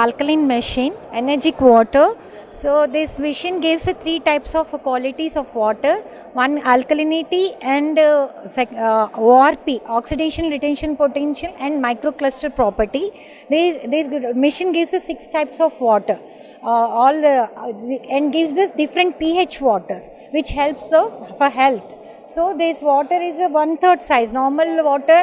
alkaline machine, Energic Water. So this machine gives 3 types of qualities of water. One, alkalinity, and ORP, oxidation retention potential, and microcluster property. This machine gives us 6 types of water, and gives us different pH waters, which helps for health. So this water is a 1/3 size. Normal water,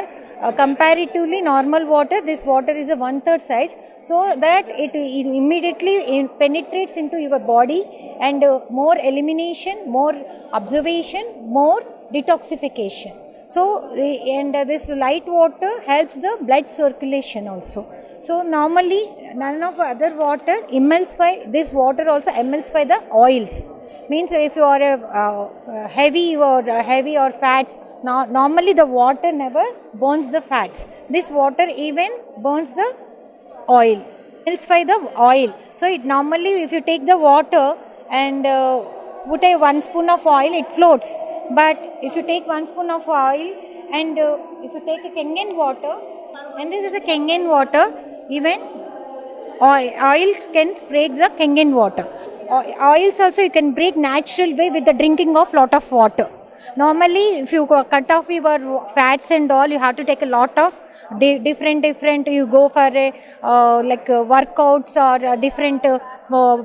comparatively normal water, this water is a 1/3 size, so that it immediately penetrates into your body, and more elimination, more observation, more detoxification. So and this light water helps the blood circulation also. So normally none of other water emulsify, this water also emulsify the oils. Means if you are heavy or fats, normally the water never burns the fats. This water even burns the oil, emulsify the oil. So it normally, if you take the water and put 1 spoon of oil, it floats. But if you take 1 spoon of oil and if you take a Kangen water, and this is a Kangen water, even oils can break the Kangen water. Oils also you can break natural way with the drinking of lot of water. Normally if you cut off your fats and all, you have to take a lot of different, you go for workouts or different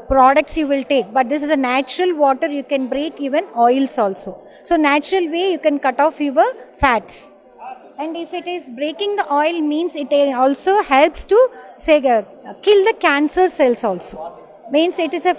products you will take. But this is a natural water, you can break even oils also. So natural way you can cut off your fats. And if it is breaking the oil, means it also helps to kill the cancer cells also. Means it is a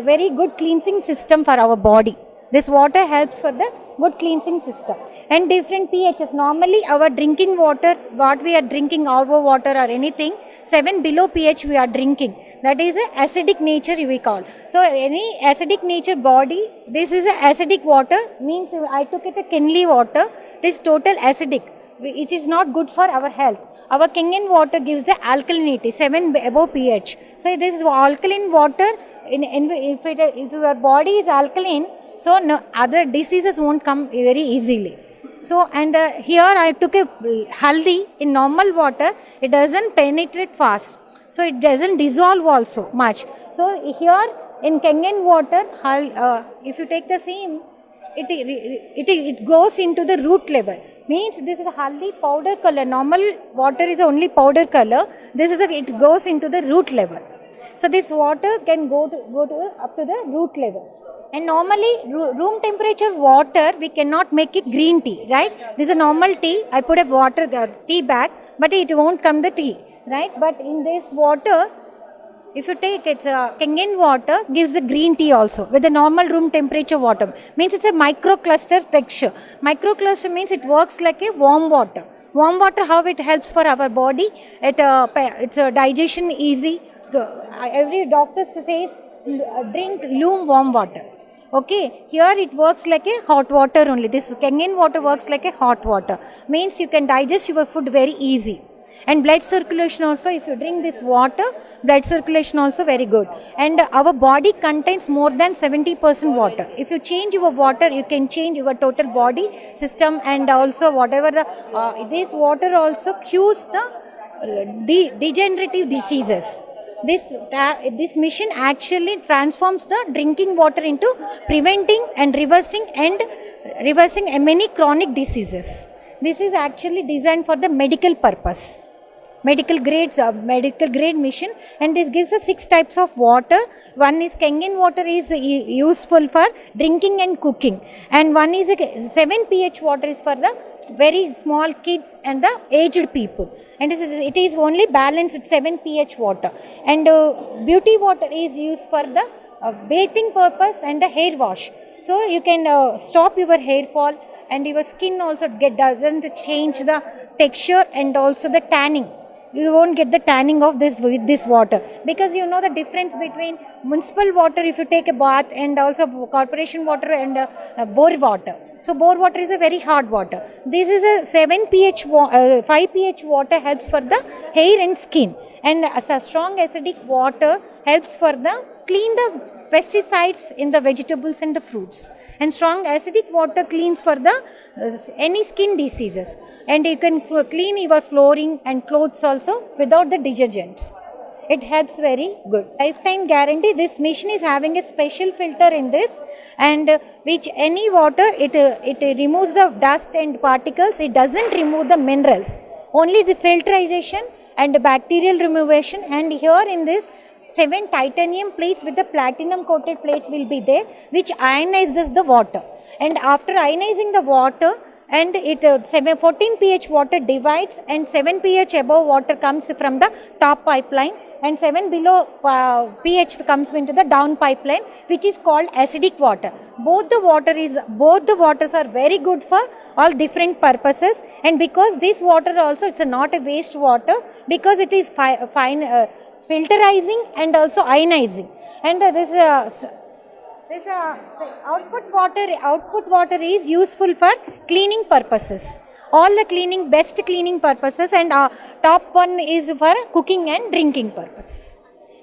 very good cleansing system for our body. This water helps for the good cleansing system. And different pHs. Normally our drinking water, what we are drinking, RO water or anything, 7 below pH we are drinking. That is a acidic nature we call. So any acidic nature body, this is a acidic water. Means I took it a Kenli water. It is total acidic. It is not good for our health. Our Kangen water gives the alkalinity, 7 above pH. So this is alkaline water. If your body is alkaline, so no other diseases won't come very easily. So and here I took a haldi in normal water. It doesn't penetrate fast, so it doesn't dissolve also much. So here in Kangen water, if you take the same, it goes into the root level. Means this is a haldi powder color. Normal water is only powder color. This is it goes into the root level. So this water can go up to the root level. And normally room temperature water, we cannot make it green tea, right? This is a normal tea. I put a water tea bag, but it won't come the tea, right? But in this water, if you take it, Kangen water gives a green tea also with the normal room temperature water. Means it's a microcluster texture. Microcluster means it works like a warm water. Warm water, how it helps for our body? It's a digestion easy. Every doctor says drink lukewarm water. Okay, here it works like a hot water only. This Kangen water works like a hot water. Means you can digest your food very easy. And blood circulation also, if you drink this water, blood circulation also very good. And our body contains more than 70% water. If you change your water, you can change your total body system, and also whatever this water also cures the degenerative diseases. This machine actually transforms the drinking water into preventing and reversing many chronic diseases. This is actually designed for the medical purpose. Medical grade machine, and this gives us 6 types of water. One is Kangen water is useful for drinking and cooking, and one is 7 pH water is for the very small kids and the aged people, and it is only balanced 7 pH water. And beauty water is used for the bathing purpose and the hair wash. So you can stop your hair fall, and your skin also doesn't change the texture, and also the tanning. You won't get the tanning of this with this water, because you know the difference between municipal water, if you take a bath, and also corporation water and bore water. So bore water is a very hard water. This is a 7 pH, 5 pH water helps for the hair and skin, and a strong acidic water helps for the clean the pesticides in the vegetables and the fruits, and strong acidic water cleans for the any skin diseases, and you can clean your flooring and clothes also without the detergents. It helps very good. Lifetime guarantee. This machine is having a special filter in this, and which any water, it removes the dust and particles. It doesn't remove the minerals. Only the filtration and bacterial removal. And here in this, 7 titanium plates with the platinum coated plates will be there, which ionizes the water. And after ionizing the water, and it 14 pH water divides, and 7 pH above water comes from the top pipeline, and 7 below pH comes into the down pipeline, which is called acidic water. Both the waters are very good for all different purposes. And because this water also, it's not a waste water, because it is fine filterizing and also ionizing. And this output water is useful for cleaning purposes. All the best cleaning purposes, and top one is for cooking and drinking purposes.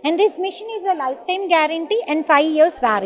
And this machine is a lifetime guarantee and 5 years warranty.